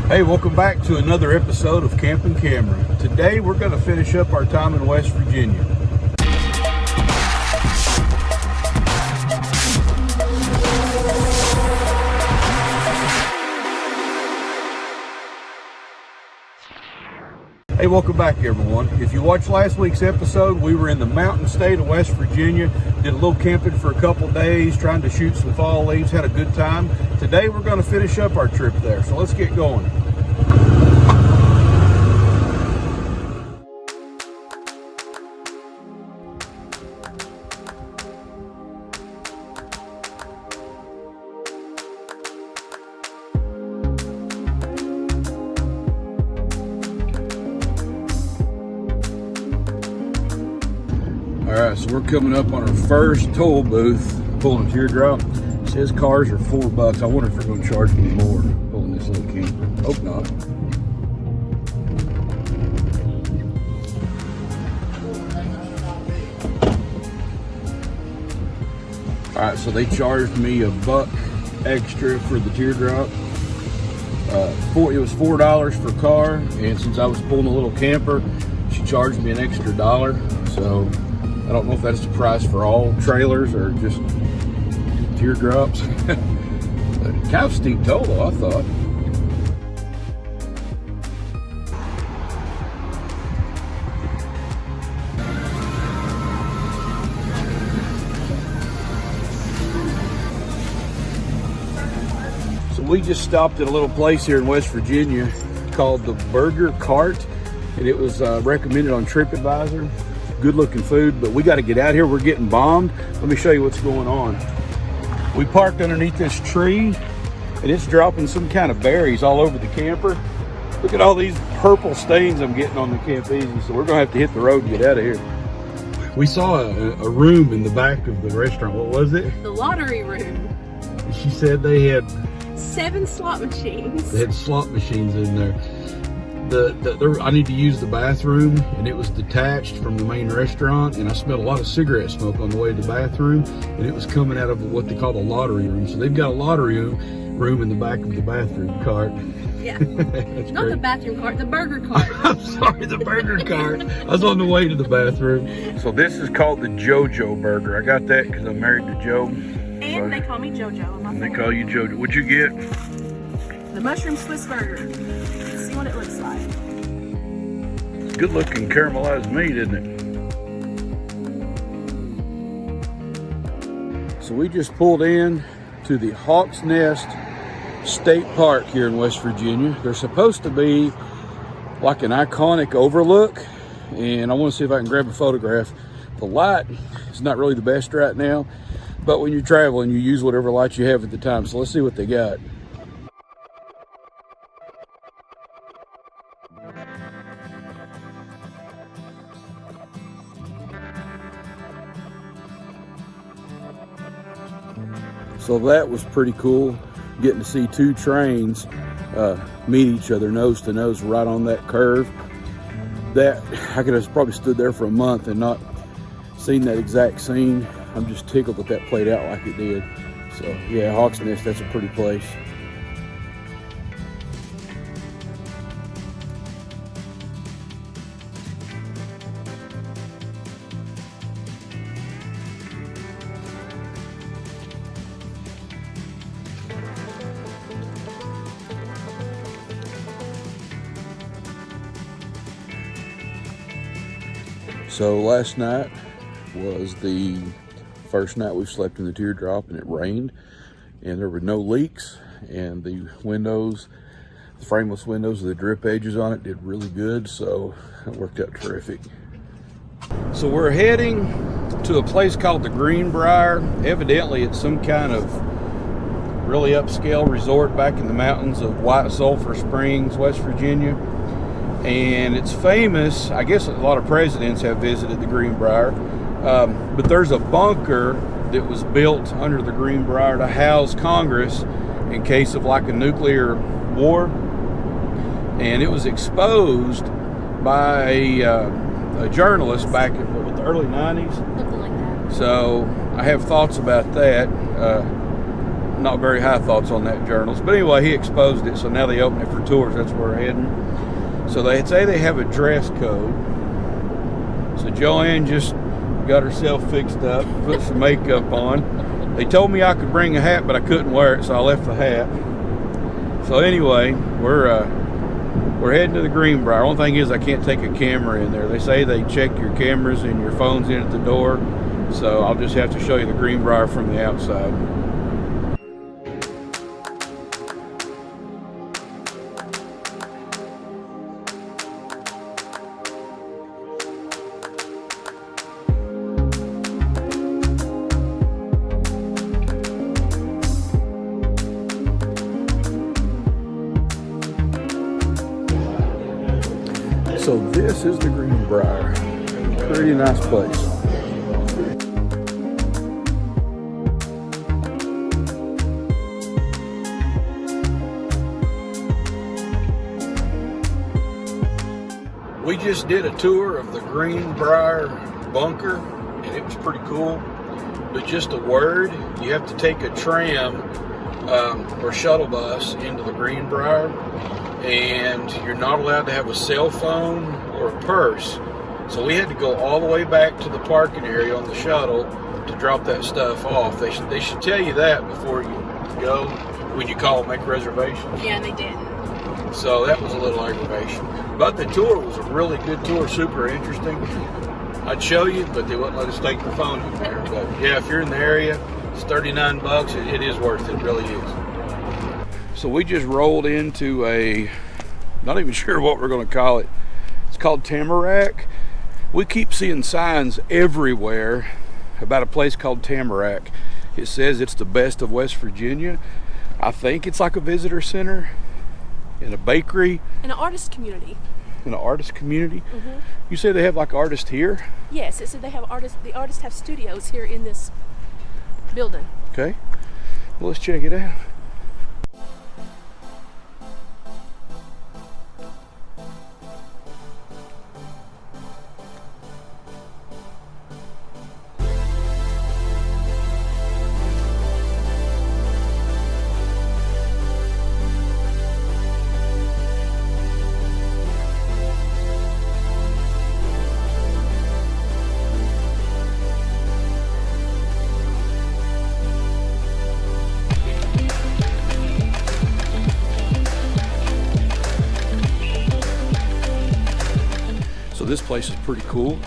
Hey, welcome back to another episode of Camping Camera. Today we're going to finish up our time in West Virginia. Hey, welcome back everyone. If you watched last week's episode, we were in the mountain state of West Virginia, did a little camping for a couple days, trying to shoot some fall leaves, had a good time. Today we're going to finish up our trip there, so let's get going. Alright, so we're coming up on our first toll booth, pulling a teardrop. It says cars are $4. I wonder if they're going to charge me more pulling this little camper. Hope not. Alright, so they charged me $1 extra for the teardrop. It was $4 for car, and since I was pulling a little camper, she charged me an extra $1. So I don't know if that's the price for all trailers or just teardrops. Kind of steep toll though, I thought. So we just stopped at a little place here in West Virginia called the Burger Cart, and it was recommended on TripAdvisor. Good looking food, but we got to get out here. We're getting bombed. Let me show you what's going on. We parked underneath this tree and it's dropping some kind of berries all over the camper. Look at all these purple stains I'm getting on the Camp Easy. So we're gonna have to hit the road and get out of here. We saw a room in the back of the restaurant. What was it? The lottery room. She said they had 7 slot machines. They had slot machines in there. I need to use the bathroom, and it was detached from the main restaurant, and I smelled a lot of cigarette smoke on the way to the bathroom, and it was coming out of what they call the lottery room. So they've got a lottery room in the back of the bathroom cart. Yeah. That's Not great. the bathroom cart, the burger cart. I'm sorry, the burger cart. I was on the way to the bathroom. So this is called the JoJo burger. I got that because I'm married to Joe. And they call me JoJo. And they call you JoJo. What'd you get? The mushroom Swiss burger. Let's see what it looks like. Good looking caramelized meat, isn't it? So we just pulled in to the Hawks Nest State Park here in West Virginia. There's supposed to be like an iconic overlook, and I want to see if I can grab a photograph. The light is not really the best right now, but when you're traveling, you use whatever light you have at the time. So let's see what they got. So that was pretty cool, getting to see 2 trains meet each other nose to nose right on that curve. That I could have probably stood there for a month and not seen that exact scene. I'm just tickled that played out like it did. So yeah, Hawks Nest, that's a pretty place. So last night was the first night we've slept in the teardrop, and it rained and there were no leaks, and the windows, the frameless windows with the drip edges on it, did really good. So it worked out terrific. So we're heading to a place called the Greenbrier. Evidently it's some kind of really upscale resort back in the mountains of White Sulphur Springs, West Virginia. And it's famous, I guess a lot of presidents have visited the Greenbrier, but there's a bunker that was built under the Greenbrier to house Congress in case of like a nuclear war. And it was exposed by a journalist back in the early 90s. Something like that. So I have thoughts about that. not very high thoughts on that journals. But anyway, he exposed it, so now they open it for tours. That's where we're heading. So they say they have a dress code. So Joanne just got herself fixed up, put some makeup on. They told me I could bring a hat, but I couldn't wear it, so I left the hat. So anyway, we're heading to the Greenbrier. Only thing is I can't take a camera in there. They say they check your cameras and your phones in at the door. So I'll just have to show you the Greenbrier from the outside. So this is the Greenbrier. Pretty nice place. We just did a tour of the Greenbrier bunker, and it was pretty cool. But just a word, you have to take a tram or shuttle bus into the Greenbrier, and you're not allowed to have a cell phone or a purse. So we had to go all the way back to the parking area on the shuttle to drop that stuff off. They should tell you that before you go, when you call and make reservations. Yeah, they did. So that was a little aggravation. But the tour was a really good tour, super interesting. I'd show you, but they wouldn't let us take the phone in there. But yeah, if you're in the area, it's $39. It is worth it, it really is. So we just rolled into a, not even sure what we're going to call it. It's called Tamarack. We keep seeing signs everywhere about a place called Tamarack. It says it's the best of West Virginia. I think it's like a visitor center and a bakery. And an artist community. In an artist community? Mm-hmm. You say they have like artists here? Yes, it said they have artists. The artists have studios here in this building. Okay. Well, let's check it out. This place is pretty cool.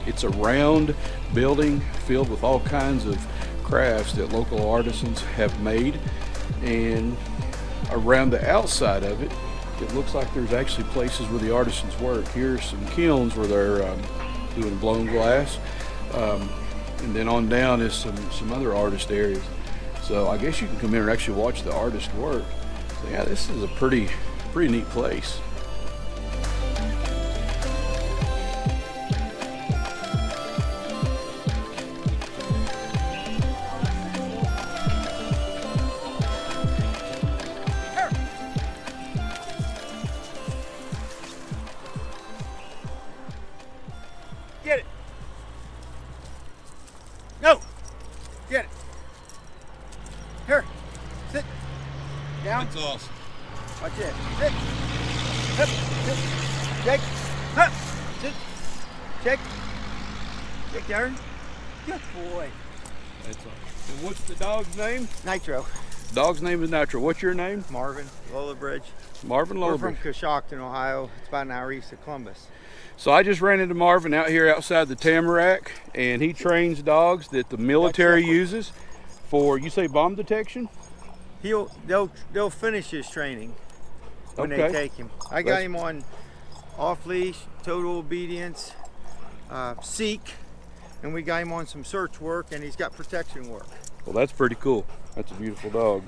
It's a round building filled with all kinds of crafts that local artisans have made, and around the outside of it, it looks like there's actually places where the artisans work. Here's some kilns where they're doing blown glass, and then on down is some other artist areas. So I guess you can come in and actually watch the artist work. So yeah, this is a pretty neat place. Get it. No. Get it. Here. Sit. Down. That's awesome. Watch it. Sit. Up. Sit. Shake. Up. Sit. Shake. Shake down. Good boy. That's awesome. And what's the dog's name? Nitro. Dog's name is Nitro. What's your name? Marvin. Lola Bridge. Marvin We're Lola. from Coshocton, Ohio. It's about an hour east of Columbus. So I just ran into Marvin out here outside the Tamarack, and he trains dogs that the military uses for, you say, bomb detection? They'll finish his training when they take him. I got him on off leash, total obedience, seek, and we got him on some search work, and he's got protection work. Well, that's pretty cool. That's a beautiful dog.